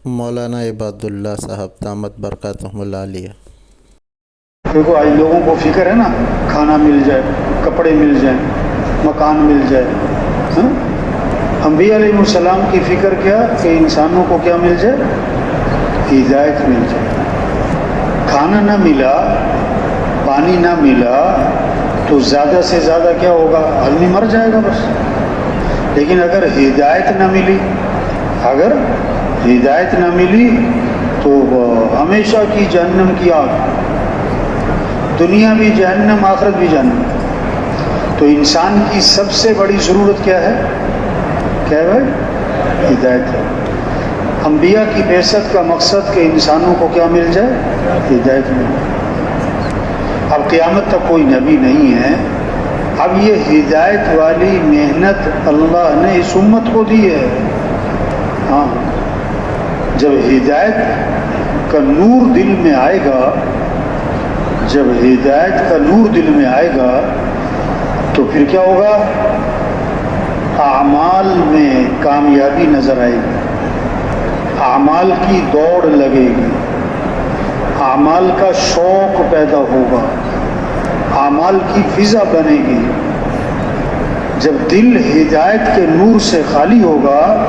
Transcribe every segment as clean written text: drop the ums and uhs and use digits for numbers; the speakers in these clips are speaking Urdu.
مولانا عباد اللہ صاحب دامت برکاتہم اللہ علیہ۔ دیکھو آج لوگوں کو فکر ہے نا، کھانا مل جائے، کپڑے مل جائیں، مکان مل جائے۔ انبیاء علیہ السلام کی فکر کیا کہ انسانوں کو کیا مل جائے؟ ہدایت مل جائے۔ کھانا نہ ملا، پانی نہ ملا تو زیادہ سے زیادہ کیا ہوگا؟ آدمی مر جائے گا بس۔ لیکن اگر ہدایت نہ ملی، اگر ہدایت نہ ملی تو ہمیشہ کی جہنم کی آگ، دنیا بھی جہنم، آخرت بھی جہنم۔ تو انسان کی سب سے بڑی ضرورت کیا ہے؟ کیا ہے بھائی؟ ہدایت ہے۔ انبیاء کی بعثت کا مقصد کہ انسانوں کو کیا مل جائے؟ ہدایت مل جائے۔ اب قیامت تک کوئی نبی نہیں ہے، اب یہ ہدایت والی محنت اللہ نے اس امت کو دی ہے۔ ہاں، جب ہدایت کا نور دل میں آئے گا، جب ہدایت کا نور دل میں آئے گا تو پھر کیا ہوگا؟ اعمال میں کامیابی نظر آئے گی، اعمال کی دوڑ لگے گی، اعمال کا شوق پیدا ہوگا، اعمال کی فضا بنے گی۔ جب دل ہدایت کے نور سے خالی ہوگا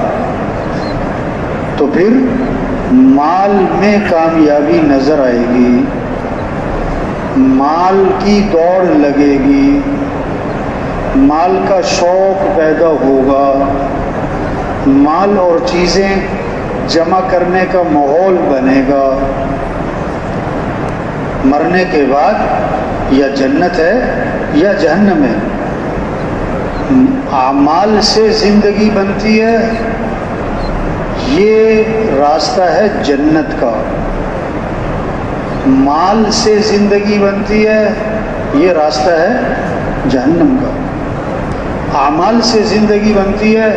تو پھر مال میں کامیابی نظر آئے گی، مال کی دوڑ لگے گی، مال کا شوق پیدا ہوگا، مال اور چیزیں جمع کرنے کا ماحول بنے گا۔ مرنے کے بعد یا جنت ہے یا جہنم ہے۔ اعمال سے زندگی بنتی ہے، یہ راستہ ہے جنت کا۔ مال سے زندگی بنتی ہے، یہ راستہ ہے جہنم کا۔ اعمال سے زندگی بنتی ہے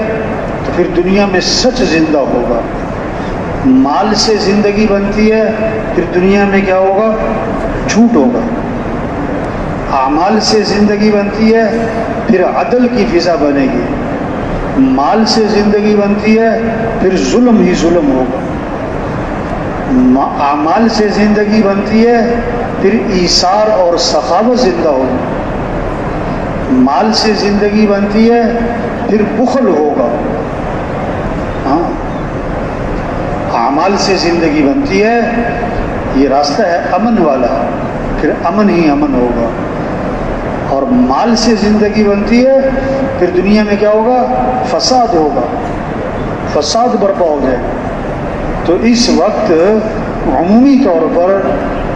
تو پھر دنیا میں سچ زندہ ہوگا، مال سے زندگی بنتی ہے پھر دنیا میں کیا ہوگا؟ جھوٹ ہوگا۔ اعمال سے زندگی بنتی ہے پھر عدل کی فضا بنے گی، مال سے زندگی بنتی ہے پھر ظلم ہی ظلم ہوگا۔ اعمال سے زندگی بنتی ہے پھر ایثار اور سخاوت زندہ ہوگی، مال سے زندگی بنتی ہے پھر بخل ہوگا۔ ہاں، اعمال سے زندگی بنتی ہے، یہ راستہ ہے امن والا، پھر امن ہی امن ہوگا۔ اور مال سے زندگی بنتی ہے پھر دنیا میں کیا ہوگا؟ فساد ہوگا، فساد برپا ہو جائے گا۔ تو اس وقت عمومی طور پر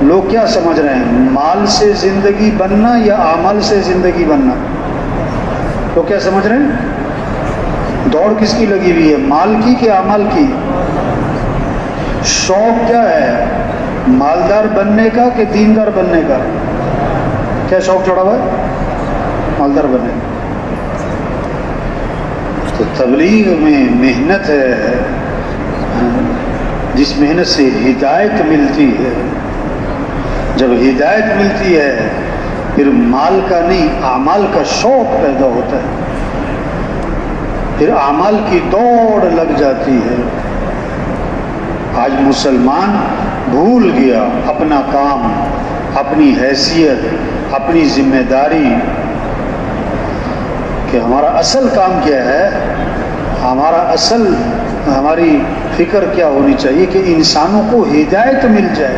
لوگ کیا سمجھ رہے ہیں؟ مال سے زندگی بننا یا اعمال سے زندگی بننا؟ لوگ کیا سمجھ رہے ہیں؟ دوڑ کس کی لگی ہوئی ہے، مال کی کہ اعمال کی؟ شوق کیا ہے، مالدار بننے کا کہ دیندار بننے کا؟ کیا شوق چڑھا ہوا ہے؟ مالدار بننے کا۔ تو تبلیغ میں محنت ہے، جس محنت سے ہدایت ملتی ہے۔ جب ہدایت ملتی ہے پھر مال کا نہیں، اعمال کا شوق پیدا ہوتا ہے، پھر اعمال کی دوڑ لگ جاتی ہے۔ آج مسلمان بھول گیا اپنا کام، اپنی حیثیت، اپنی ذمہ داری، کہ ہمارا اصل کام کیا ہے، ہماری فکر کیا ہونی چاہیے کہ انسانوں کو ہدایت مل جائے۔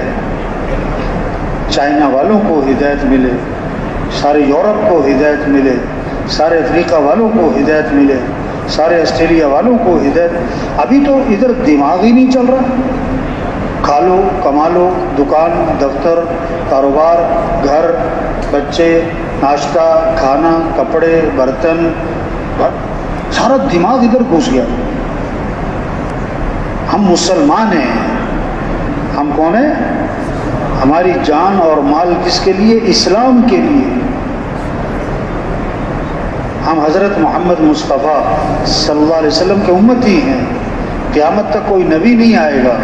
چائنا والوں کو ہدایت ملے، سارے یورپ کو ہدایت ملے، سارے افریقہ والوں کو ہدایت ملے، سارے آسٹریلیا والوں کو ہدایت۔ ابھی تو ادھر دماغ ہی نہیں چل رہا، کھا لو کما لو، دکان دفتر کاروبار، گھر بچے، ناشتہ کھانا، کپڑے برتن، سارا دماغ ادھر گھس گیا۔ ہم مسلمان ہیں، ہم کون ہیں؟ ہماری جان اور مال کس کے لیے؟ اسلام کے لیے۔ ہم حضرت محمد مصطفیٰ صلی اللہ علیہ وسلم کے امتی ہیں، قیامت تک کوئی نبی نہیں آئے گا۔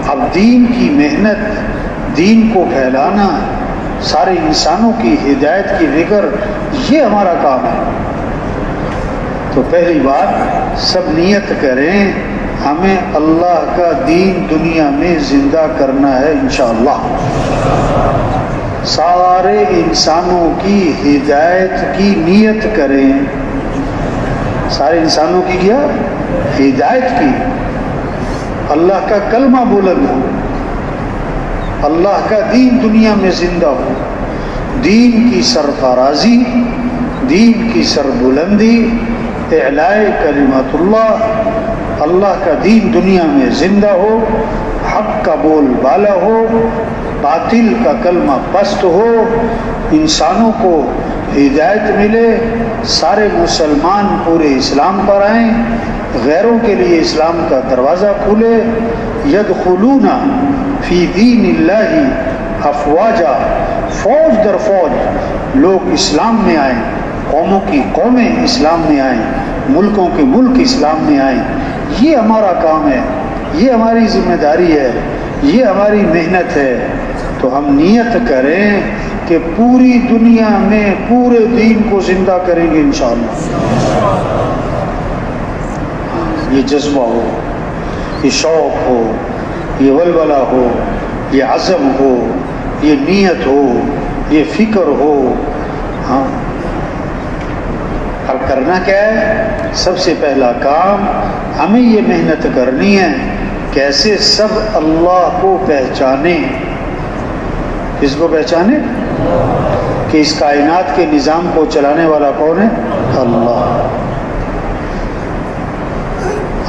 اب دین کی محنت، دین کو پھیلانا، سارے انسانوں کی ہدایت کی فکر، یہ ہمارا کام ہے۔ تو پہلی بات سب نیت کریں ہمیں اللہ کا دین دنیا میں زندہ کرنا ہے انشاءاللہ۔ سارے انسانوں کی ہدایت کی نیت کریں، سارے انسانوں کی کیا؟ ہدایت کی، اللہ کا کلمہ بلند ہو، اللہ کا دین دنیا میں زندہ ہو، دین کی سرفرازی، دین کی سربلندی، اعلاء کلمت اللہ، اللہ کا دین دنیا میں زندہ ہو، حق کا بول بالا ہو، باطل کا کلمہ پست ہو، انسانوں کو ہدایت ملے، سارے مسلمان پورے اسلام پر آئیں، غیروں کے لیے اسلام کا دروازہ کھلے، یدخلون فی دین اللہ افواجا، فوج در فوج لوگ اسلام میں آئیں، قوموں کی قومیں اسلام میں آئیں، ملکوں کے ملک اسلام میں آئیں۔ یہ ہمارا کام ہے، یہ ہماری ذمہ داری ہے، یہ ہماری محنت ہے۔ تو ہم نیت کریں کہ پوری دنیا میں پورے دین کو زندہ کریں گے انشاءاللہ۔ یہ جذبہ ہو، یہ شوق ہو، یہ ولولہ ہو، یہ عزم ہو، یہ نیت ہو، یہ فکر ہو۔ ہاں، اب کرنا کیا ہے؟ سب سے پہلا کام ہمیں یہ محنت کرنی ہے کیسے سب اللہ کو پہچانے۔ کس کو پہچانے؟ کہ اس کائنات کے نظام کو چلانے والا کون ہے؟ اللہ۔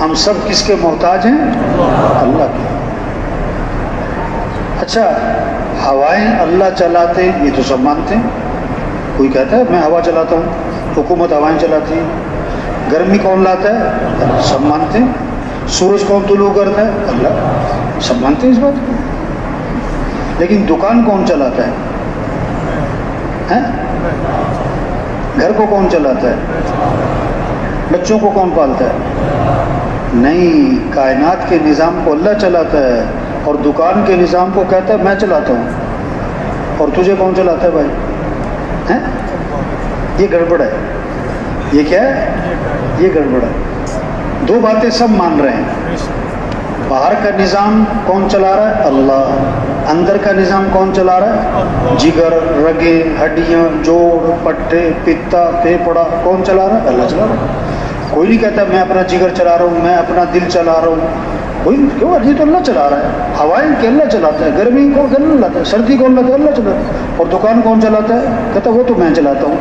ہم سب کس کے محتاج ہیں؟ اللہ کے۔ اچھا، ہوائیں اللہ چلاتے ہیں، یہ تو سب مانتے ہیں۔ کوئی کہتا ہے میں ہوا چلاتا ہوں، حکومت ہوائیں چلاتی ہے۔ گرمی کون لاتا ہے؟ سب مانتے ہیں۔ سورج کون طلوع کرتا ہے؟ اللہ، سب مانتے ہیں اس بات کو۔ لیکن دکان کون چلاتا ہے؟ گھر کو کون چلاتا ہے؟ بچوں کو کون پالتا ہے؟ نہیں، کائنات کے نظام کو اللہ چلاتا ہے، اور دکان کے نظام کو کہتا ہے میں چلاتا ہوں۔ اور تجھے کون چلاتا ہے بھائی؟ یہ گڑبڑ ہے۔ یہ کیا ہے؟ یہ گڑبڑ ہے۔ دو باتیں سب مان رہے ہیں۔ باہر کا نظام کون چلا رہا ہے؟ اللہ۔ اندر کا نظام کون چلا رہا ہے؟ جگر، رگیں، ہڈیاں، جوڑ، پٹھے، پتا، پھیپڑا، کون چلا رہا ہے؟ اللہ چلا رہا ہے۔ کوئی نہیں کہتا میں اپنا جگر چلا رہا ہوں، میں اپنا دل چلا رہا ہوں۔ کوئی کیوں؟ یہ تو اللہ چلا رہا ہے۔ ہوائیں کہ اللہ چلاتا ہے، گرمی کو اللہ لاتا ہے، سردی کون لاتا ہے؟ اللہ چلاتا ہے۔ اور دکان کون چلاتا ہے؟ کہتا وہ تو میں چلاتا ہوں۔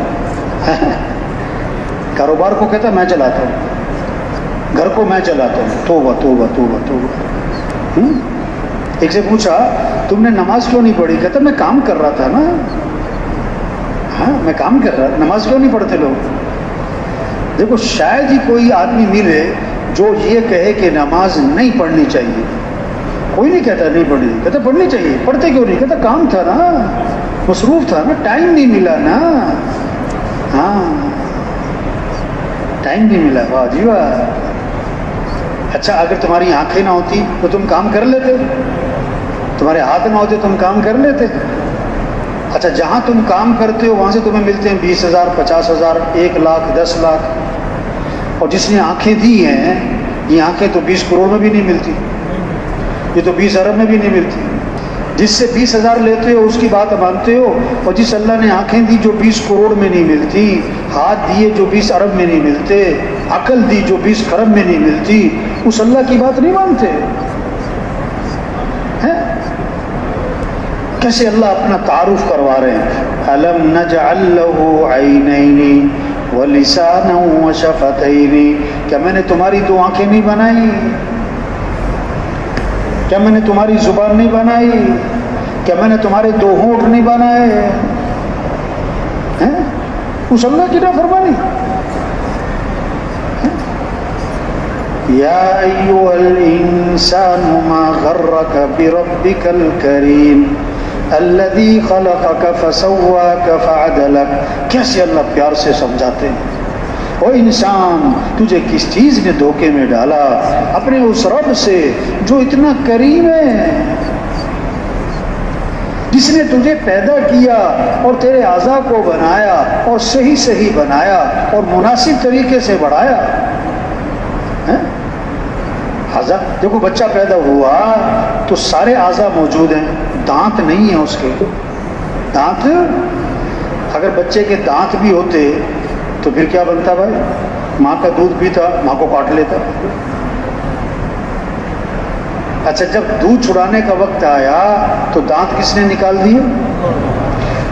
کاروبار کو کہتا میں چلاتا ہوں، گھر کو میں چلاتا ہوں۔ توبہ توبہ توبہ توبہ۔ ایک سے پوچھا تم نے نماز کیوں نہیں پڑھی؟ کہتا میں کام کر رہا تھا نا۔ ہاں، میں کام کر رہا، نماز کیوں نہیں پڑھتے لوگ؟ دیکھو، شاید ہی کوئی آدمی ملے جو یہ کہے کہ نماز نہیں پڑھنی چاہیے۔ کوئی نہیں کہتا نہیں پڑھنی، کہتا پڑھنی چاہیے۔ پڑھتے کیوں نہیں؟ کہتا کام تھا نا، مصروف تھا نا، ٹائم نہیں ملا نا۔ ہاں، ٹائم نہیں ملا۔ واہ جی واہ۔ اچھا، اگر تمہاری آنکھیں نہ ہوتی تو تم کام کر لیتے؟ تمہارے ہاتھ نہ ہوتے تم کام کر لیتے؟ اچھا، جہاں تم کام کرتے ہو وہاں سے تمہیں ملتے ہیں 20,000، 50,000، 1 لاکھ، 10 لاکھ۔ اور جس نے آنکھیں دی ہیں، یہ آنکھیں تو 20 کروڑ میں بھی نہیں ملتی، یہ تو 20 ارب میں بھی نہیں ملتی۔ جس سے 20,000 لیتے ہو اس کی بات مانتے ہو، اور جس اللہ نے آنکھیں دی جو 20 کروڑ میں نہیں ملتی، ہاتھ دیے جو 20 ارب میں نہیں ملتے، عقل دی جو 20 خرب میں نہیں ملتی، اس اللہ کی بات نہیں مانتے ہیں؟ کیسے اللہ اپنا تعارف کروا رہے ہیں؟ أَلَمْ نَجْعَلْ لَهُ عَيْنَيْنِ وَلِسَانًا وَشَفَتَيْنِ۔ کیا میں نے تمہاری 2 آنکھیں نہیں بنائی؟ کیا میں نے تمہاری زبان نہیں بنائی؟ کیا میں نے تمہارے 2 ہونٹ نہیں بنائے ہیں؟ اس اللہ کی نافرمانی۔ یا ایھا الانسان ما غرک بربک الکریم الذی خلقک فسواک فعدلک۔ کیسے اللہ پیار سے سمجھاتے ہیں، او انسان تجھے کس چیز نے دھوکے میں ڈالا؟ اپنے اس رب سے جو اتنا کریم ہے، جس نے تجھے پیدا کیا اور تیرے اعضاء کو بنایا اور صحیح صحیح بنایا اور مناسب طریقے سے بڑھایا۔ اعضا، دیکھو بچہ پیدا ہوا تو سارے اعضا موجود ہیں، دانت نہیں ہیں اس کے. دانت، اگر بچے کے دانت بھی ہوتے تو پھر کیا بنتا بھائی؟ ماں کا دودھ پیتا، ماں کو کاٹ لیتا. اچھا جب دودھ چھڑانے کا وقت آیا تو دانت کس نے نکال دیے؟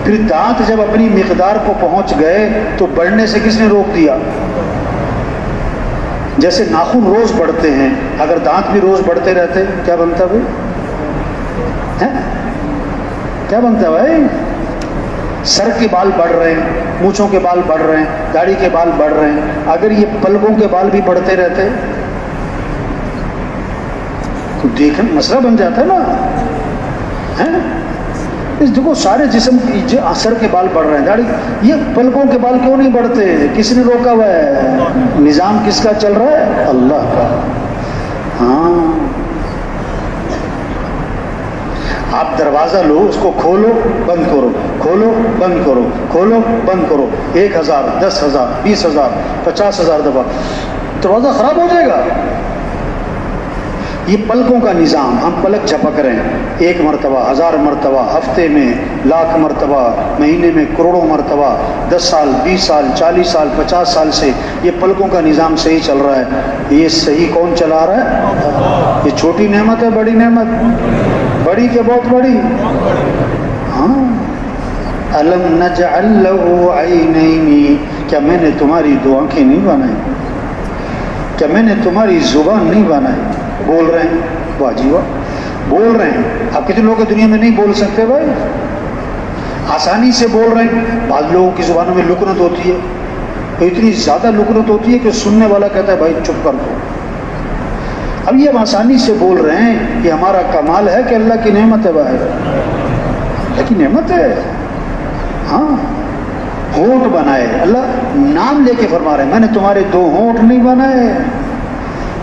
پھر دانت جب اپنی مقدار کو پہنچ گئے تو بڑھنے سے کس نے روک دیا؟ جیسے ناخن روز بڑھتے ہیں، اگر دانت بھی روز بڑھتے رہتے کیا بنتا بھائی؟ کیا بنتا بھائی؟ سر کے بال بڑھ رہے ہیں، مونچھوں کے بال بڑھ رہے ہیں، داڑھی کے بال بڑھ رہے ہیں، اگر یہ پلکوں کے بال بھی بڑھتے رہتے تو دیکھنا مسئلہ بن جاتا ہے نا. دیکھو سارے جسم کی سر کے بال بڑھ رہے ہیں، داڑھی، یہ پلکوں کے بال کیوں نہیں بڑھتے؟ کس نے روکا ہوا ہے؟ نظام کس کا چل رہا ہے؟ اللہ کا. ہاں آپ دروازہ لو، اس کو کھولو بند کرو، کھولو بند کرو، کھولو بند کرو، 1000 10,000 20,000 50,000 دفعہ، دروازہ خراب ہو جائے گا. یہ پلکوں کا نظام، ہم پلک جھپک رہے ہیں 1 مرتبہ 1000 مرتبہ، ہفتے میں 1,00,000 مرتبہ، مہینے میں کروڑوں مرتبہ، 10 سال 20 سال 40 سال 50 سال سے یہ پلکوں کا نظام صحیح چل رہا ہے. یہ صحیح کون چلا رہا ہے؟ یہ چھوٹی نعمت ہے بڑی نعمت؟ بڑی کہ بہت بڑی؟ ہاں. الم نجعل له عینین، کیا میں نے تمہاری 2 آنکھیں نہیں بنائی؟ کیا میں نے تمہاری زبان نہیں بنائی؟ بول رہے ہیں، واہ جی واہ، بول رہے ہیں. اب کتنے لوگ دنیا میں نہیں بول سکتے بھائی؟ آسانی سے بول رہے ہیں. بعض لوگوں کی زبانوں میں لکنت ہوتی ہے، تو اتنی زیادہ لکنت ہوتی ہے کہ سننے والا کہتا ہے بھائی چپ کر دو. اب یہ ہم آسانی سے بول رہے ہیں، یہ ہمارا کمال ہے کہ اللہ کی نعمت ہے بھائی؟ اللہ کی نعمت ہے. ہاں ہونٹ بنائے، اللہ نام لے کے فرما رہے ہیں میں نے تمہارے 2 ہونٹ نہیں بنائے.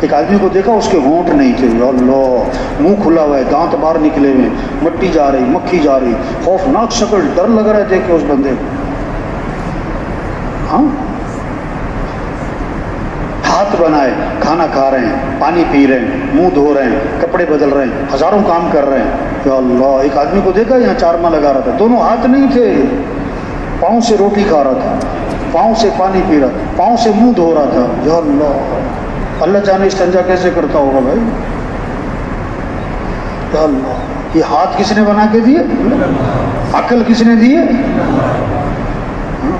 ایک آدمی کو دیکھا اس کے ہونٹ نہیں تھے، اللہ منہ کھلا ہوا ہے، دانت باہر نکلے ہوئے، مٹی جا رہی، مکھی جا رہی، خوفناک شکل، ڈر لگ رہا ہے دیکھ کے اس بندے کو. ہاں ہاتھ بنائے، کھانا کھا رہے ہیں، پانی پی رہے ہیں، منہ دھو رہے ہیں، کپڑے بدل رہے ہیں، ہزاروں کام کر رہے ہیں. یا اللہ، ایک آدمی کو دیکھا یہاں چارما لگا رہا تھا، 2 ہاتھ نہیں تھے، پاؤں سے روٹی کھا رہا تھا، پاؤں سے پانی پی رہا تھا، پاؤں سے منہ دھو رہا تھا. یا اللہ، اللہ جانے استنجا کیسے کرتا ہوگا بھائی. یا اللہ، یہ ہاتھ کس نے بنا کے دیے؟ عقل کس نے دیے؟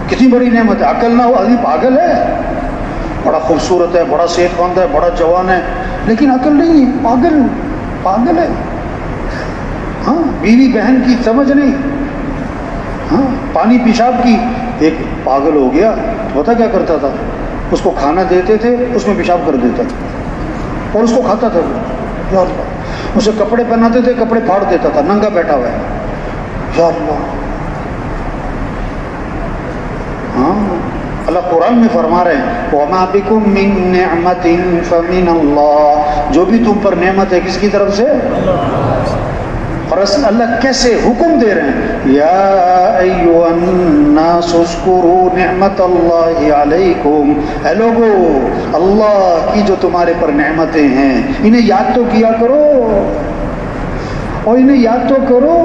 کتنی بڑی نعمت ہے. عقل نہ ہو آدمی پاگل ہے. بڑا خوبصورت ہے، بڑا صحت مند ہے، بڑا جوان ہے، لیکن عقل نہیں، پاگل پاگل ہے. ہاں بیوی بہن کی سمجھ نہیں، ہاں پانی پیشاب کی. ایک پاگل ہو گیا، پتا کیا کرتا تھا؟ اس کو کھانا دیتے تھے، اس میں پیشاب کر دیتا تھا اور اس کو کھاتا تھا. یا اللہ، اسے کپڑے پہناتے تھے، کپڑے پھاڑ دیتا تھا، ننگا بیٹھا ہوا ہے. یا اللہ. ہاں اللہ قرآن میں فرما رہے ہیں وَمَا بِكُم مِّن نِّعْمَةٍ فَمِنَ اللَّهِ، جو بھی تم پر نعمت ہے کس کی طرف سے؟ اور اللہ کیسے حکم دے رہے ہیں، یا ایھا الناس اذکروا نعمت اللہ علیکم، اے لوگو اللہ کی جو تمہارے پر نعمتیں ہیں انہیں یاد تو کیا کرو، اور انہیں یاد تو کرو.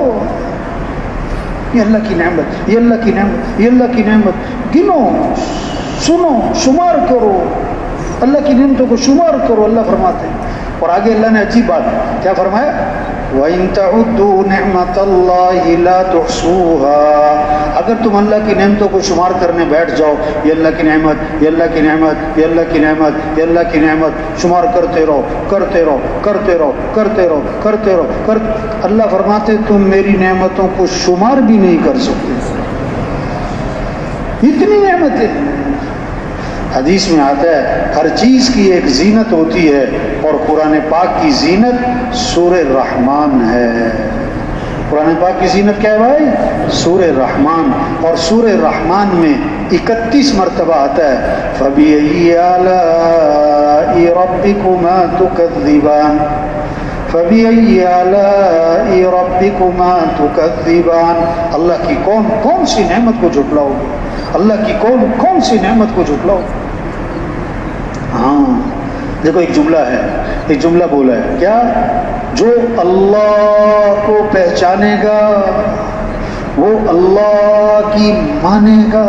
یہ اللہ کی نعمت، یہ اللہ کی نعمت، یہ اللہ کی نعمت. گنو، سنو، شمار کرو، اللہ کی نعمتوں کو شمار کرو. اللہ فرماتے ہیں. اور آگے اللہ نے عجیب بات کیا فرمایا، وَإِن تَعُدُّوا نِعْمَةَ اللَّهِ لَا تُحْصُوهَا، اگر تم اللہ کی نعمتوں کو شمار کرنے بیٹھ جاؤ، یہ اللہ کی نعمت، یہ اللہ کی نعمت، یہ اللہ کی نعمت، یہ اللہ کی نعمت، شمار کرتے رہو کرتے رہو کرتے رہو کرتے رہو کرتے رہو اللہ فرماتے تم میری نعمتوں کو شمار بھی نہیں کر سکتے. اتنی نعمتیں. حدیث میں آتا ہے ہر چیز کی ایک زینت ہوتی ہے، اور قرآن پاک کی زینت سورہ رحمان ہے. قرآن پاک کی زینت کیا ہے بھائی؟ سورہ رحمان. اور سورہ رحمان میں 31 مرتبہ آتا ہے فَبِأَيِّ آلَاءِ رَبِّكُمَا تُكَذِّبَانِ، فَبِأَيِّ آلَاءِ رَبِّكُمَا تُكَذِّبَانِ، اللہ کی کون سی نعمت کو جھٹلاؤ گے، اللہ کی کون سی نعمت کو جھٹلاؤ. ہاں دیکھو ایک جملہ ہے، ایک جملہ بولا ہے کیا، جو اللہ کو پہچانے گا وہ اللہ کی مانے گا،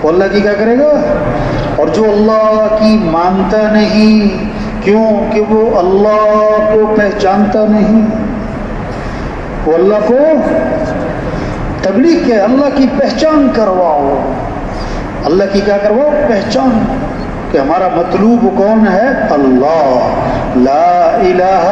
وہ اللہ کی کیا کرے گا، اور جو اللہ کی مانتا نہیں، کیوں کہ وہ اللہ کو پہچانتا نہیں، وہ اللہ کو تبلیغ کے اللہ کی پہچان کرواؤ، اللہ کی کیا کرواؤ، پہچان، کہ ہمارا مطلوب کون ہے، اللہ، لا الہ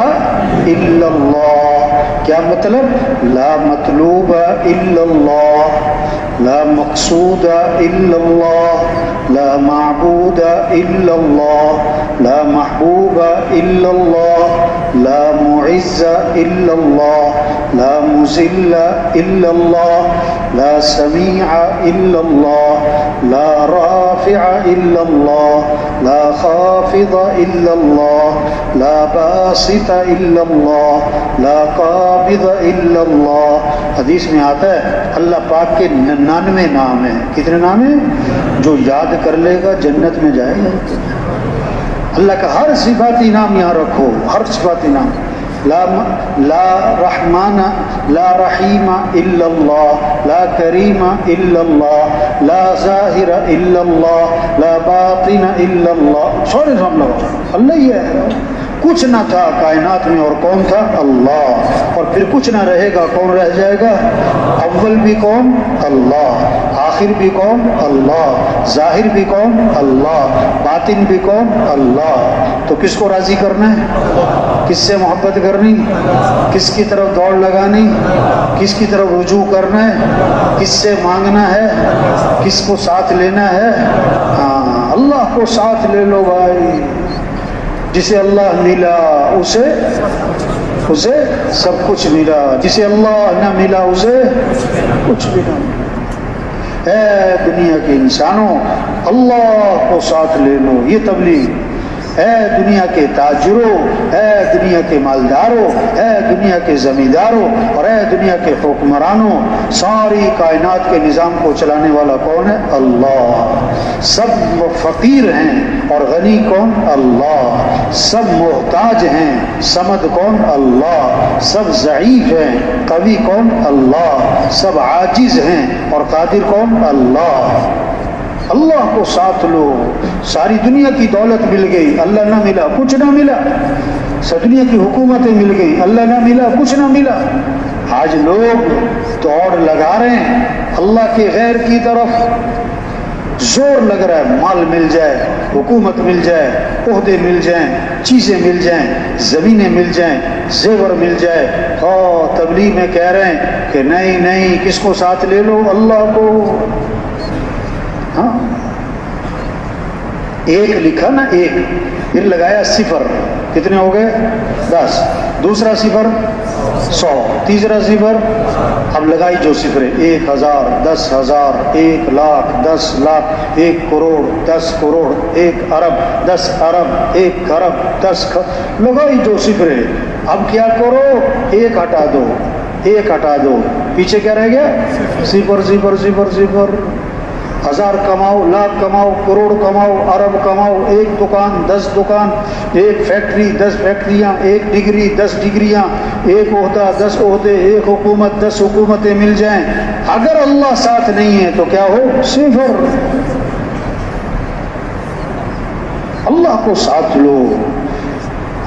الا اللہ، کیا مطلب، لا مطلوب الا اللہ، لا مقصود الا اللہ، لا معبود الا اللہ، لا محبوب الا اللہ، لا معز الا اللہ، لا مذل الا اللہ، لا سمیع الا اللہ، لا رافع الا اللہ، لا خافض الا اللہ، لا باسط الا اللہ، لا قابض الا اللہ۔ حدیث میں آتا ہے اللہ پاک کے 99 نام ہیں، کتنے نام ہیں، جو یاد کر لے گا جنت میں جائے گا۔ اللہ کا ہر صفاتی نام یہاں رکھو، ہر صفاتی نام، لا رحمان لا رحیم الا اللہ، لا کریم الا اللہ، لا ظاہر الا اللہ، لا باطن الا اللہ، سورے نام لگا، اللہ ہی ہے، کچھ نہ تھا کائنات میں اور کون تھا، اللہ، اور پھر کچھ نہ رہے گا، کون رہ جائے گا، اول بھی کون، اللہ، آخر بھی کون، اللہ، ظاہر بھی کون، اللہ، باطن بھی کون، اللہ۔ تو کس کو راضی کرنا ہے، کس سے محبت کرنی، کس کی طرف دوڑ لگانی، کس کی طرف رجوع کرنا ہے، کس سے مانگنا ہے، کس کو ساتھ لینا ہے، ہاں اللہ کو ساتھ لے لو بھائی، جسے اللہ ملا اسے سب کچھ ملا، جسے اللہ نہ ملا اسے کچھ بھی نہ ملا۔ اے دنیا کے انسانوں، اللہ کو ساتھ لے لو، یہ تبلیغ، اے دنیا کے تاجروں، اے دنیا کے مالداروں، اے دنیا کے زمینداروں، اور اے دنیا کے حکمرانوں، ساری کائنات کے نظام کو چلانے والا کون ہے، اللہ۔ سب فقیر ہیں اور غنی کون، اللہ۔ سب محتاج ہیں، صمد کون، اللہ۔ سب ضعیف ہیں، قوی کون، اللہ۔ سب عاجز ہیں اور قادر کون، اللہ۔ اللہ کو ساتھ لو، ساری دنیا کی دولت مل گئی، اللہ نہ ملا، کچھ نہ ملا، ساری دنیا کی حکومتیں مل گئی، اللہ نہ ملا، کچھ نہ ملا۔ آج لوگ دوڑ لگا رہے ہیں اللہ کے غیر کی طرف، زور لگ رہا ہے، مال مل جائے، حکومت مل جائے، عہدے مل جائیں، چیزیں مل جائیں، زمینیں مل جائیں، زیور مل جائے، اور تبلیغ میں کہہ رہے ہیں کہ نہیں نہیں، کس کو ساتھ لے لو، اللہ کو۔ ہاں ایک لکھا نا، ایک، پھر لگایا صفر، کتنے ہو گئے، 10، دوسرا صفر 100، تیسرا صفر، اب لگائی جو صفریں، 1000، 10,000، 1 لاکھ، 10 لاکھ، 1 کروڑ، 10 کروڑ، 1 ارب، 10 ارب، 1 خرب، 10 لگائی جو صفریں۔ اب کیا کرو، ایک ہٹا دو، ایک ہٹا دو، پیچھے کیا رہ گیا، صفر صفر صفر صفر۔ 1000 کماؤ، لاکھ کماؤ، کروڑ کماؤ، ارب کماؤ، 1 دکان، 10 دکان، 1 فیکٹری، 10 فیکٹریاں، 1 ڈگری، 10 ڈگریاں، 1 عہدہ، 10 عہدے، 1 حکومت، 10 حکومتیں مل جائیں، اگر اللہ ساتھ نہیں ہے تو کیا ہو، صفر۔ اللہ کو ساتھ لو،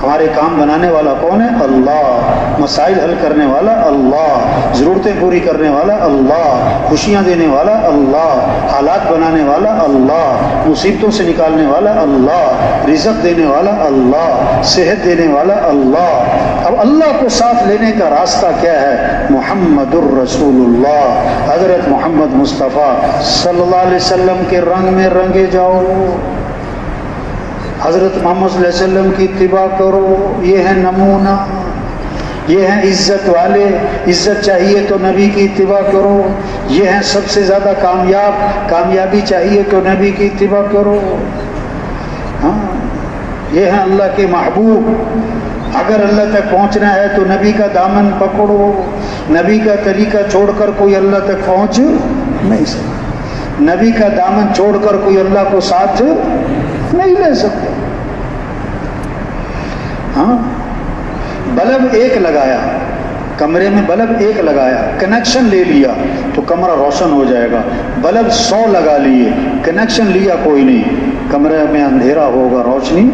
ہمارے کام بنانے والا کون ہے، اللہ۔ مسائل حل کرنے والا اللہ، ضرورتیں پوری کرنے والا اللہ، خوشیاں دینے والا اللہ، حالات بنانے والا اللہ، مصیبتوں سے نکالنے والا اللہ، رزق دینے والا اللہ، صحت دینے والا اللہ۔ اب اللہ کو ساتھ لینے کا راستہ کیا ہے، محمد الرسول اللہ، حضرت محمد مصطفیٰ صلی اللہ علیہ وسلم کے رنگ میں رنگے جاؤ، حضرت محمد صلی اللہ علیہ وسلم کی اتباع کرو، یہ ہے نمونہ، یہ ہیں عزت والے، عزت چاہیے تو نبی کی اتباع کرو، یہ ہیں سب سے زیادہ کامیاب، کامیابی چاہیے تو نبی کی اتباع کرو، ہاں یہ ہیں اللہ کے محبوب، اگر اللہ تک پہنچنا ہے تو نبی کا دامن پکڑو، نبی کا طریقہ چھوڑ کر کوئی اللہ تک پہنچ نہیں سکتا، نبی کا دامن چھوڑ کر کوئی اللہ کو ساتھ نہیں لے سکتے۔ ہاں بلب ایک لگایا, کمرے میں بلب ایک لگایا, کنیکشن لے لیا تو کمرہ روشن ہو جائے گا. بلب 100 لگا لیے, کنیکشن لیا کوئی نہیں, کمرے میں اندھیرا ہوگا, روشنی.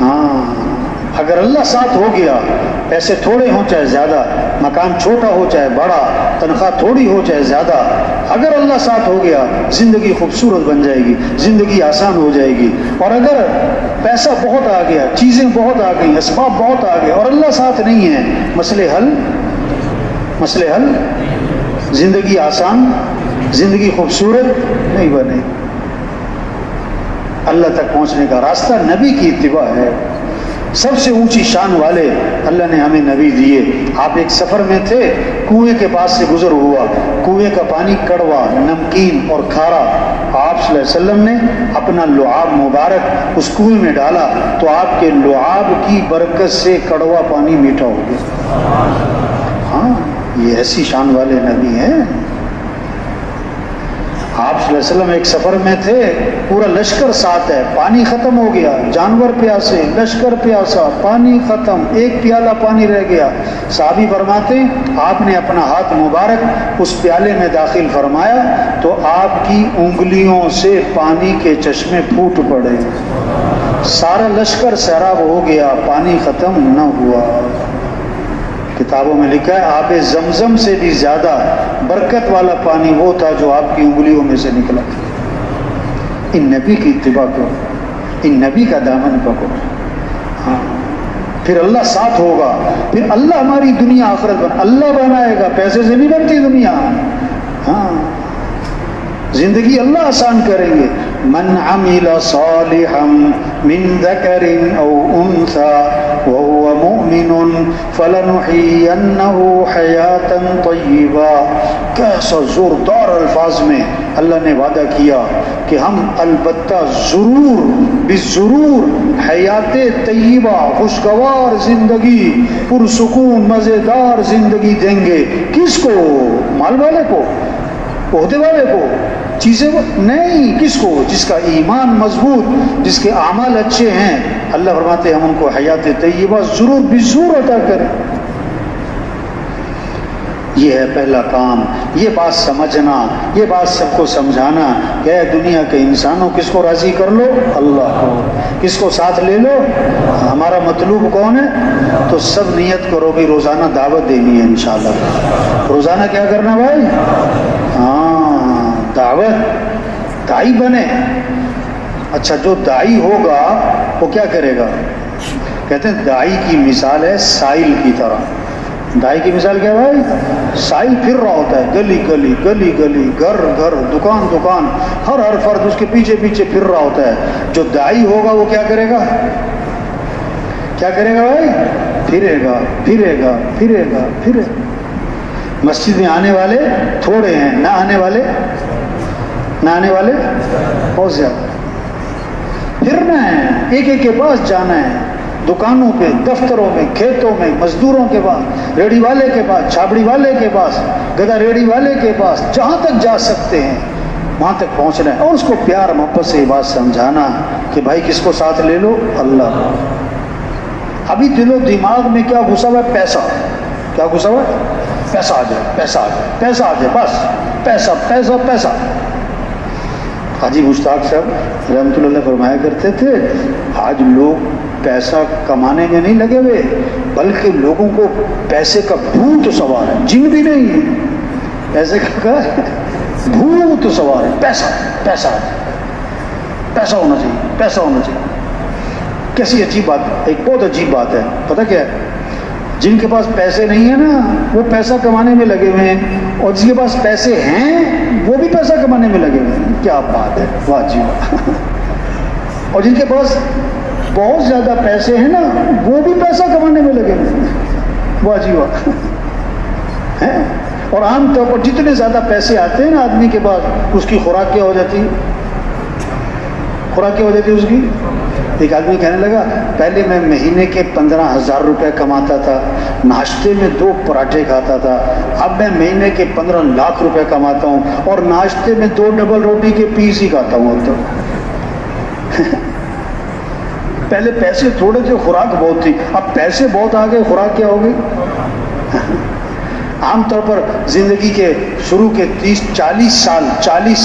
ہاں اگر اللہ ساتھ ہو گیا, پیسے تھوڑے ہوں چاہے زیادہ, مکان چھوٹا ہو چاہے بڑا, تنخواہ تھوڑی ہو چاہے زیادہ, اگر اللہ ساتھ ہو گیا زندگی خوبصورت بن جائے گی, زندگی آسان ہو جائے گی. اور اگر پیسہ بہت آ گیا, چیزیں بہت آ گئیں, اسباب بہت آ گئے اور اللہ ساتھ نہیں ہے, مسئلے حل, زندگی آسان, زندگی خوبصورت نہیں بنے. اللہ تک پہنچنے کا راستہ نبی کی اتباع ہے. سب سے اونچی شان والے اللہ نے ہمیں نبی دیے. آپ ایک سفر میں تھے, کنویں کے پاس سے گزر ہوا, کنویں کا پانی کڑوا, نمکین اور کھارا. آپ صلی اللہ علیہ وسلم نے اپنا لعاب مبارک اس کنویں میں ڈالا تو آپ کے لعاب کی برکت سے کڑوا پانی میٹھا ہو گیا. ہاں یہ ایسی شان والے نبی ہیں. آپ صلی اللہ علیہ وسلم ایک سفر میں تھے, پورا لشکر ساتھ ہے, پانی ختم ہو گیا, جانور پیاسے, لشکر پیاسا, پانی ختم, ایک پیالہ پانی رہ گیا. صحابی فرماتے آپ نے اپنا ہاتھ مبارک اس پیالے میں داخل فرمایا تو آپ کی انگلیوں سے پانی کے چشمے پھوٹ پڑے. سارا لشکر سیراب ہو گیا, پانی ختم نہ ہوا. کتابوں میں لکھا ہے آب زمزم سے بھی زیادہ برکت والا پانی وہ تھا جو آپ کی انگلیوں میں سے نکلا. ان نبی کی اتباع کرو, ان نبی کا دامن پکڑو. ہاں پھر اللہ ساتھ ہوگا, پھر اللہ ہماری دنیا آخرت اللہ بنائے گا. پیسے سے نہیں بنتی دنیا. ہاں زندگی اللہ آسان کریں گے. من عمل صالحا من ذکر او انثى وهو مؤمن فلنحيينه حیاتا طیبا. کیسا زوردار الفاظ میں اللہ نے وعدہ کیا کہ ہم البتہ ضرور بالضرور حیات طیبہ, خوشگوار زندگی, پرسکون مزیدار زندگی دیں گے. کس کو؟ مال والے کو, عہدے والے کو, چیزیں نہیں, کس کو؟ جس کا ایمان مضبوط, جس کے اعمال اچھے ہیں. اللہ فرماتے ہم ان کو حیات طیبہ ضرور بضرور عطا کریں. یہ ہے پہلا کام. یہ بات سمجھنا, یہ بات سب کو سمجھانا کہ اے دنیا کے انسانوں, کس کو راضی کر لو؟ اللہ کو. کس کو ساتھ لے لو؟ ہمارا مطلوب کون ہے؟ تو سب نیت کرو بھی روزانہ دعوت دینی ہے انشاءاللہ. روزانہ کیا کرنا بھائی؟ ہاں دعوت. دائی بنے. اچھا جو دائی ہوگا وہ کیا کرے گا؟ کہتے ہیں دائی کی مثال ہے سائل کی طرح. دائی کی مثال کیا بھائی؟ سائل پھر رہا ہوتا ہے, گلی گلی گلی گلی, گھر گھر, دکان دکان, ہر فرد اس کے پیچھے پیچھے پھر رہا ہوتا ہے. جو دائی ہوگا وہ کیا کرے گا؟ کیا کرے گا بھائی؟ پھرے گا پھرے گا پھرے گا پھرے. مسجد میں آنے والے تھوڑے ہیں, نہ آنے والے بہت زیادہ. پھرنا ہے, ایک ایک کے پاس جانا ہے, دکانوں پہ, دفتروں میں, کھیتوں میں, مزدوروں کے پاس, ریڑھی والے کے پاس, چھابڑی والے کے پاس, گدا ریڑھی والے کے پاس, جہاں تک جا سکتے ہیں وہاں تک پہنچنا ہے. اور اس کو پیار محبت سے یہ بات سمجھانا کہ بھائی کس کو ساتھ لے لو؟ اللہ. ابھی دل و دماغ میں کیا گھسا ہوا ہے؟ پیسہ. کیا گھسا ہوا ہے؟ پیسہ آ جائے, پیسہ آ جائے, پیسہ آ جائے, بس پیسہ پیسہ پیسہ. حاجی مشتاق صاحب رحمۃ اللہ علیہ فرمایا کرتے تھے آج لوگ پیسہ کمانے میں نہیں لگے ہوئے بلکہ لوگوں کو پیسے کا بھوت سوار ہے, جن بھی نہیں ہے, پیسے کا بھوت سوار ہے. پیسہ پیسہ پیسہ ہونا چاہیے, پیسہ ہونا چاہیے. کیسی عجیب بات, ایک بہت عجیب بات ہے. پتہ کیا ہے؟ جن کے پاس پیسے نہیں ہیں نا وہ پیسہ کمانے میں لگے ہوئے ہیں, اور جس کے پاس پیسے ہیں وہ بھی پیسہ کمانے میں لگے ہوئے ہیں. کیا بات ہے, واہ جی واہ. اور جن کے پاس بہت زیادہ پیسے ہیں نا وہ بھی پیسہ کمانے میں لگے ہوئے ہیں. واہ جی واہ. اور عام طور پر جتنے زیادہ پیسے آتے ہیں نا آدمی کے پاس, اس کی خوراک کیا ہو جاتی ہے؟ خوراک کیا ہو جاتی ہے اس کی؟ ایک آدمی کہنے لگا پہلے میں مہینے کے 15,000 روپے کماتا تھا, ناشتے میں 2 پراٹھے کھاتا تھا, اب میں مہینے کے 15 لاکھ روپے کماتا ہوں اور ناشتے میں 2 ڈبل روٹی کے پیس ہی کھاتا ہوں. تو پہلے پیسے تھوڑے تھے، خوراک بہت تھی، اب پیسے بہت آ گئے، خوراک کیا ہوگی؟ عام طور پر زندگی کے شروع کے 40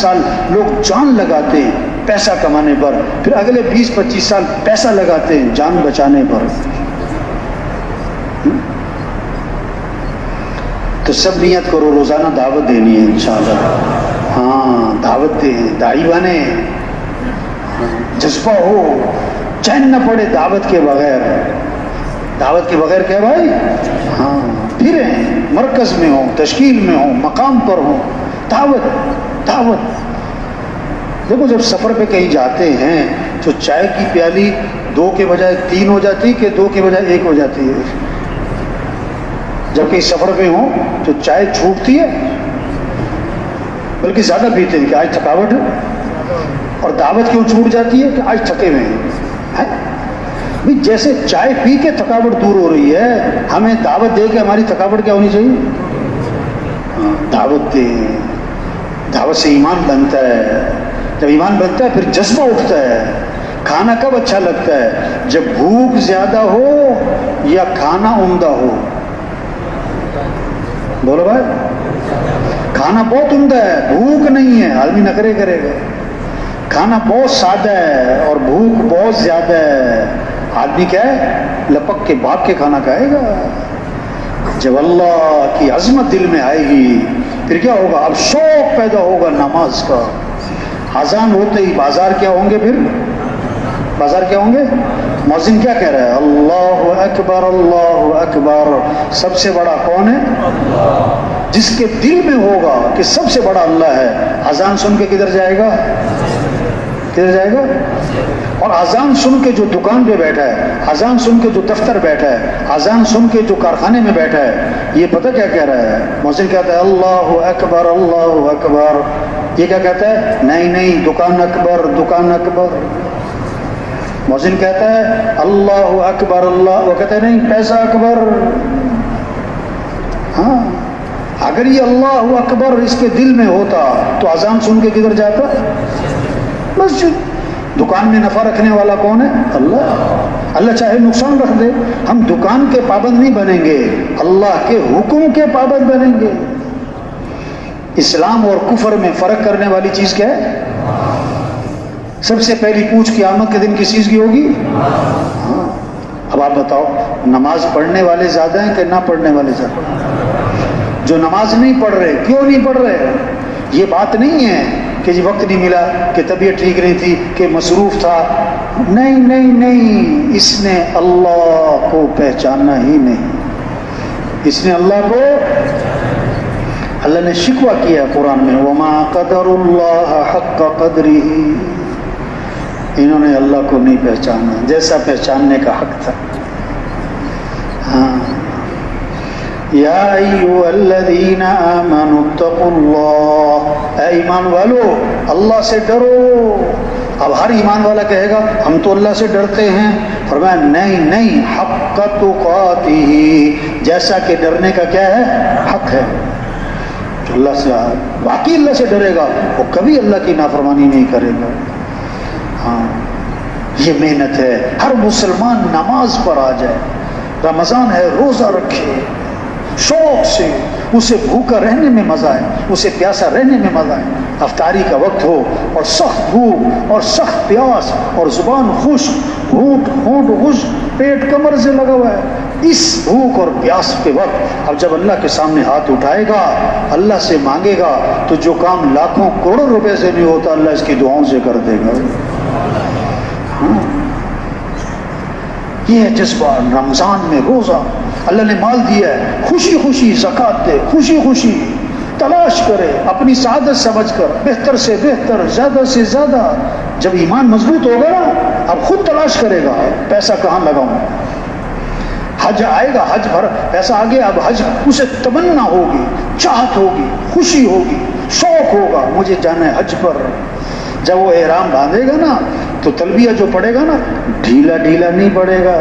سال لوگ جان لگاتے ہیں پیسہ کمانے پر، پھر اگلے 20-25 سال پیسہ لگاتے ہیں جان بچانے پر. تو سب نیت کرو روزانہ دعوت دینی ہے انشاءاللہ. ہاں دعوت دیں، داعی بنے، جذبہ ہو، چین نہ پڑے دعوت کے بغیر. دعوت کے بغیر کیا بھائی؟ ہاں پھریں، مرکز میں ہوں، تشکیل میں ہوں، مقام پر ہوں، دعوت. دیکھو جب سفر پہ کہیں جاتے ہیں تو چائے کی پیالی 2 کے بجائے 3 ہو جاتی کہ 2 کے بجائے 1 ہو جاتی ہے. جب کہیں سفر پہ ہوں تو چائے چھوٹتی ہے، بلکہ زیادہ پیتے ہیں کہ آج تھکاوٹ ہے. اور دعوت کیوں چھوٹ جاتی ہے کہ آج تھکے ہوئے ہیں. بھی جیسے چائے پی کے تھکاوٹ دور ہو رہی ہے، ہمیں دعوت دے کے ہماری تھکاوٹ کیا ہونی چاہیے؟ دعوت دے. دعوت سے ایمان بنتا ہے. جب ایمان بنتا ہے پھر جذبہ اٹھتا ہے. کھانا کب اچھا لگتا ہے؟ جب بھوک زیادہ ہو یا کھانا عمدہ ہو. بولو بھائی، کھانا بہت عمدہ ہے، بھوک نہیں ہے، آدمی نخرے کرے گا. کھانا بہت سادہ ہے اور بھوک بہت زیادہ ہے، آدمی کیا ہے؟ لپک کے بھاگ کے کھانا کھائے گا. جب اللہ کی عظمت دل میں آئے گی پھر کیا ہوگا؟ اب شوق پیدا ہوگا نماز کا. اذان ہوتے ہی بازار کیا ہوں گے؟ پھر بازار کیا ہوں گے؟ مؤذن کیا کہہ رہا ہے؟ اللہ اکبر اللہ اکبر. سب سے بڑا کون ہے؟ جس کے دل میں ہوگا کہ سب سے بڑا اللہ ہے، اذان سن کے کدھر جائے گا؟ کدھر جائے گا؟ اور اذان سن کے جو دکان پہ بیٹھا ہے، اذان سن کے جو دفتر بیٹھا ہے، اذان سن کے جو کارخانے میں بیٹھا ہے، یہ پتہ کیا کہہ رہا ہے؟ مؤذن کہتا ہے اللہ اکبر اللہ اکبر. یہ کیا کہتا ہے؟ نہیں دکان اکبر دکان اکبر. مؤذن کہتا ہے اللہ اکبر اللہ، وہ کہتا ہے نہیں پیسہ اکبر. ہاں اگر یہ اللہ اکبر اس کے دل میں ہوتا تو اذان سن کے کدھر جاتا؟ مسجد. دکان میں نفع رکھنے والا کون ہے؟ اللہ. اللہ چاہے نقصان رکھ دے، ہم دکان کے پابند نہیں بنیں گے، اللہ کے حکم کے پابند بنیں گے. اسلام اور کفر میں فرق کرنے والی چیز کیا ہے؟ سب سے پہلی پوچھ قیامت کے دن کس چیز کی ہوگی؟ ہاں. اب آپ بتاؤ، نماز پڑھنے والے زیادہ ہیں کہ نہ پڑھنے والے زیادہ؟ جو نماز نہیں پڑھ رہے، کیوں نہیں پڑھ رہے؟ یہ بات نہیں ہے کہ جی وقت نہیں ملا، کہ طبیعت ٹھیک نہیں تھی، کہ مصروف تھا. نہیں، اس نے اللہ کو پہچانا ہی نہیں. اس نے اللہ کو، اللہ نے شکوہ کیا قرآن میں وما قدر اللہ حق قدرہ. انہوں نے اللہ کو نہیں پہچانا جیسا پہچاننے کا حق تھا. ہاں یا ایھا الذین آمنوا اتقوا اللہ، اے ایمان والو اللہ سے ڈرو. اب ہر ایمان والا کہے گا ہم تو اللہ سے ڈرتے ہیں. فرمایا نہیں، حق تقاتہ، جیسا کہ ڈرنے کا کیا ہے؟ حق ہے. جو اللہ سے واقعی اللہ سے ڈرے گا وہ کبھی اللہ کی نافرمانی نہیں کرے گا. ہاں یہ محنت ہے. ہر مسلمان نماز پر آ جائے، رمضان ہے روزہ رکھے شوق سے. اسے بھوکا رہنے میں مزہ ہے، اسے پیاسا رہنے میں مزہ ہے. افطاری کا وقت ہو اور سخت بھوک اور سخت پیاس اور زبان خشک، ہونٹ خشک، پیٹ کمر سے لگا ہوا ہے. اس بھوک اور پیاس کے وقت اب جب اللہ کے سامنے ہاتھ اٹھائے گا، اللہ سے مانگے گا، تو جو کام لاکھوں کروڑوں روپے سے نہیں ہوتا اللہ اس کی دعاؤں سے کر دے گا. یہ ہے جذبہ. رمضان میں روزہ اللہ نے مال دیا ہے، خوشی خوشی زکوٰۃ دے، خوشی خوشی تلاش کرے، اپنی سعادت سمجھ کر بہتر سے بہتر، زیادہ سے زیادہ. جب ایمان مضبوط ہوگا نا اب خود تلاش کرے گا پیسہ کہاں لگاؤں. حج آئے گا، حج بھر پیسہ آ گیا، اب حج اسے تمنا ہوگی، چاہت ہوگی، خوشی ہوگی، شوق ہوگا مجھے جانا ہے حج پر. جب وہ احرام باندھے گا نا تو تلبیہ جو پڑے گا نا ڈھیلا ڈھیلا نہیں پڑے گا،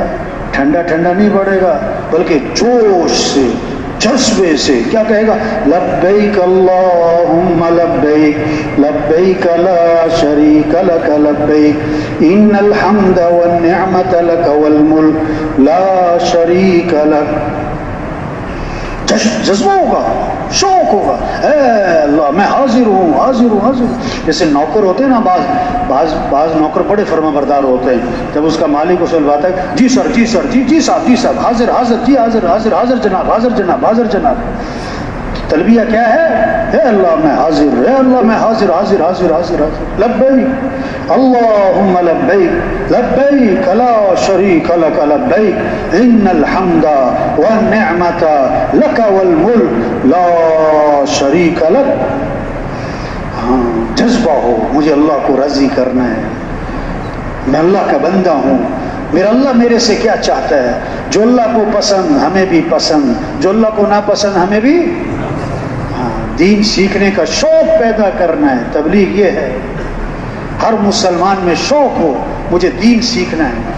ٹھنڈا ٹھنڈا نہیں پڑے گا، بلکہ جوش سے جذبے سے کیا کہے گا؟ لبیک اللہم لبیک لبیک لا شریک لک لبیک ان الحمد والنعمت لک والملک لا شریک لک. جذبہ ہوگا, شوق ہوگا, اے اللہ میں حاضر ہوں حاضر ہوں حاضر ہوں. جیسے نوکر ہوتے ہیں نا, بعض نوکر بڑے فرما بردار ہوتے ہیں. جب اس کا مالک اسے بلواتا ہے, جی سر جی سر جی جی صاحب جی صاحب, حاضر حاضر جی حاضر حاضر حاضر جناب حاضر جناب حاضر جناب. تلبیہ کیا ہے؟ اے اللہ میں حاضر, اے اللہ میں حاضر حاضر حاضر حاضر حاضر. لبیک اللہم لبیک لبیک لا شریک لک لبیک ان الحمد والنعمت لک والملک لا شریک لک. ہاں, جذبہ ہو مجھے اللہ کو راضی کرنا ہے, میں اللہ کا بندہ ہوں, میرا اللہ میرے سے کیا چاہتا ہے. جو اللہ کو پسند ہمیں بھی پسند, جو اللہ کو ناپسند ہمیں بھی. دین سیکھنے کا شوق پیدا کرنا ہے. تبلیغ یہ ہے ہر مسلمان میں شوق ہو, مجھے دین سیکھنا ہے,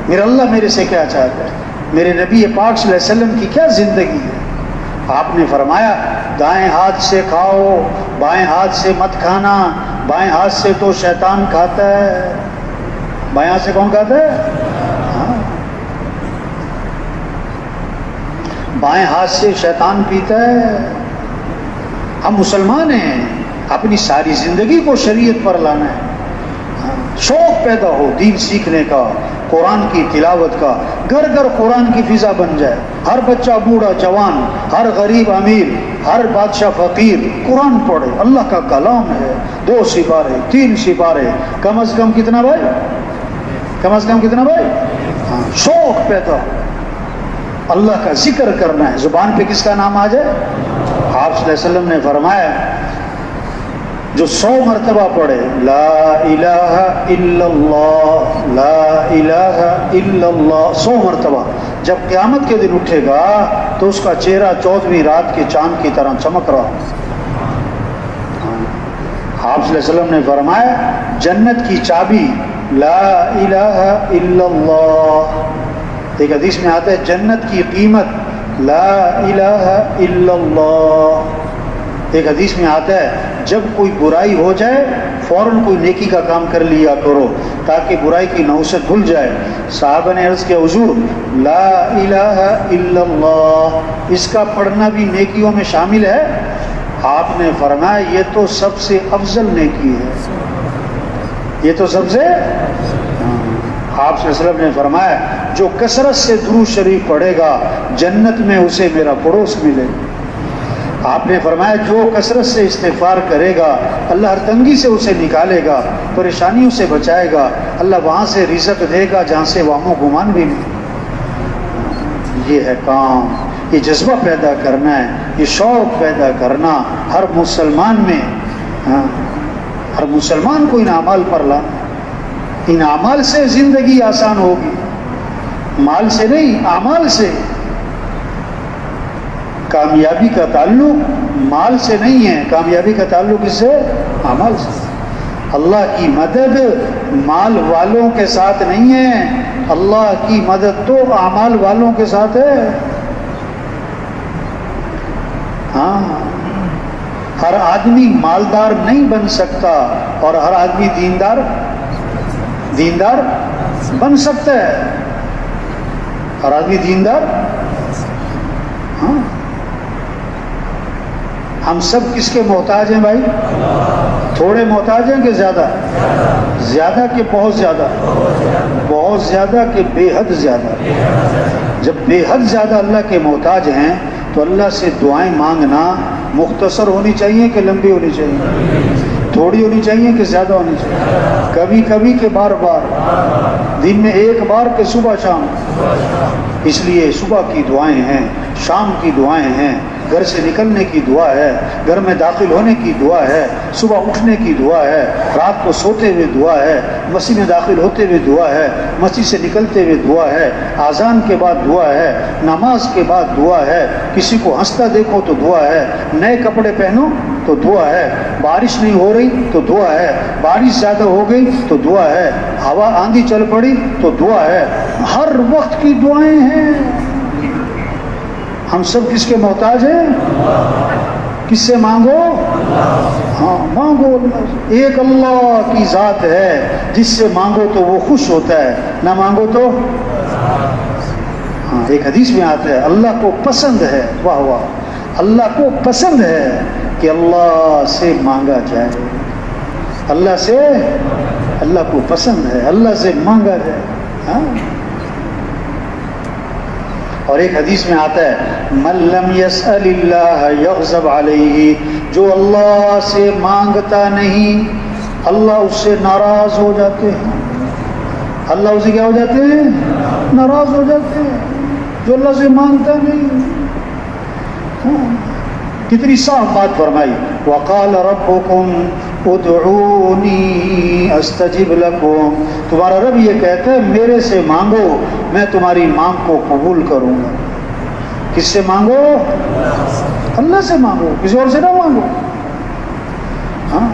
میرا اللہ میرے سے کیا چاہتا ہے, میرے نبی پاک صلی اللہ علیہ وسلم کی کیا زندگی ہے. آپ نے فرمایا دائیں ہاتھ سے کھاؤ, بائیں ہاتھ سے مت کھانا, بائیں ہاتھ سے تو شیطان کھاتا ہے. بائیں ہاتھ سے کون کھاتا ہے؟ بائیں ہاتھ سے شیطان پیتا ہے. ہم مسلمان ہیں, اپنی ساری زندگی کو شریعت پر لانا ہے. شوق پیدا ہو دین سیکھنے کا, قرآن کی تلاوت کا, گھر گھر قرآن کی فضا بن جائے. ہر بچہ بوڑھا جوان, ہر غریب امیر, ہر بادشاہ فقیر قرآن پڑھے. اللہ کا کلام ہے, 2 سپارے 3 سپارے, کم از کم کتنا بھائی, کم از کم کتنا بھائی. شوق پیدا ہو, اللہ کا ذکر کرنا ہے. زبان پہ کس کا نام آ جائے. آپ صلی اللہ علیہ وسلم نے فرمایا جو 100 مرتبہ پڑھے لا الہ الا اللہ لا الہ الا اللہ 100 مرتبہ, جب قیامت کے دن اٹھے گا تو اس کا چہرہ 14ویں رات کے چاند کی طرح چمک رہا. آپ صلی اللہ علیہ وسلم نے فرمایا جنت کی چابی لا الہ الا اللہ. ایک حدیث میں آتا ہے جنت کی قیمت لا الہ الا اللہ. ایک حدیث میں آتا ہے جب کوئی برائی ہو جائے فوراً کوئی نیکی کا کام کر لیا کرو تاکہ برائی کی نحوست بھول جائے. صحابہ نے عرض کیا حضور لا الہ الا اللہ, اس کا پڑھنا بھی نیکیوں میں شامل ہے؟ آپ نے فرمایا یہ تو سب سے افضل نیکی ہے, یہ تو سب سے. آپ صلی اللہ علیہ وسلم نے فرمایا جو کثرت سے درود شریف پڑھے گا جنت میں اسے میرا پڑوس ملے. آپ نے فرمایا جو کثرت سے استغفار کرے گا اللہ ہر تنگی سے اسے نکالے گا, پریشانیوں سے بچائے گا, اللہ وہاں سے رزق دے گا جہاں سے وہم و گمان بھی نہیں. یہ ہے کام, یہ جذبہ پیدا کرنا ہے, یہ شوق پیدا کرنا ہر مسلمان میں. ہر مسلمان کو ان اعمال پر لانا. ان اعمال سے زندگی آسان ہوگی, مال سے نہیں, اعمال سے. کامیابی کا تعلق مال سے نہیں ہے, کامیابی کا تعلق اس سے اعمال سے. اللہ کی مدد مال والوں کے ساتھ نہیں ہے, اللہ کی مدد تو اعمال والوں کے ساتھ ہے. ہاں, ہر آدمی مالدار نہیں بن سکتا اور ہر آدمی دیندار بن سکتا ہے. ہر آدمی دیندار. ہاں, ہم سب کس کے محتاج ہیں بھائی؟ تھوڑے محتاج ہیں کہ زیادہ؟ زیادہ کہ بہت زیادہ؟ بہت زیادہ کہ بے حد زیادہ؟ جب بے حد زیادہ اللہ کے محتاج ہیں تو اللہ سے دعائیں مانگنا مختصر ہونی چاہیے کہ لمبی ہونی چاہیے؟ تھوڑی ہونی چاہیے کہ زیادہ ہونی چاہیے؟ کبھی کبھی کہ بار بار؟ دن میں ایک بار کہ صبح شام؟ اس لیے صبح کی دعائیں ہیں, شام کی دعائیں ہیں, گھر سے نکلنے کی دعا ہے, گھر میں داخل ہونے کی دعا ہے, صبح اٹھنے کی دعا ہے, رات کو سوتے ہوئے دعا ہے, مسجد میں داخل ہوتے ہوئے دعا ہے, مسجد سے نکلتے ہوئے دعا ہے, اذان کے بعد دعا ہے, نماز کے بعد دعا ہے, کسی کو ہنستا دیکھو تو دعا ہے, نئے کپڑے پہنو تو دعا ہے, بارش نہیں ہو رہی تو دعا ہے, بارش زیادہ ہو گئی تو دعا ہے, ہوا آندھی چل پڑی تو دعا ہے. ہر وقت کی دعائیں ہیں. ہم سب کس کے محتاج ہیں؟ کس سے مانگو؟ ہاں مانگو اللہ سے۔ ایک اللہ کی ذات ہے جس سے مانگو تو وہ خوش ہوتا ہے، نہ مانگو تو ہاں ایک حدیث میں آتا ہے اللہ کو پسند ہے، واہ واہ، اللہ کو پسند ہے کہ اللہ سے مانگا جائے، اللہ سے، اللہ کو پسند ہے اللہ سے مانگا جائے۔ ہاں اور ایک حدیث میں آتا ہے من لم يسأل اللہ یغضب علیہ، جو اللہ سے مانگتا نہیں اللہ اس سے ناراض ہو جاتے ہیں، اللہ اسے کیا ہو جاتے ہیں؟ ناراض ہو جاتے ہیں، جو اللہ سے مانگتا نہیں۔ کتنی صاف بات فرمائی، وقال ربکم ادعونی استجب لکم، تمہارا رب یہ کہتا ہے میرے سے مانگو میں تمہاری مانگ کو قبول کروں گا۔ کس سے مانگو؟ اللہ سے مانگو، کسی اور سے نہ مانگو۔ ہاں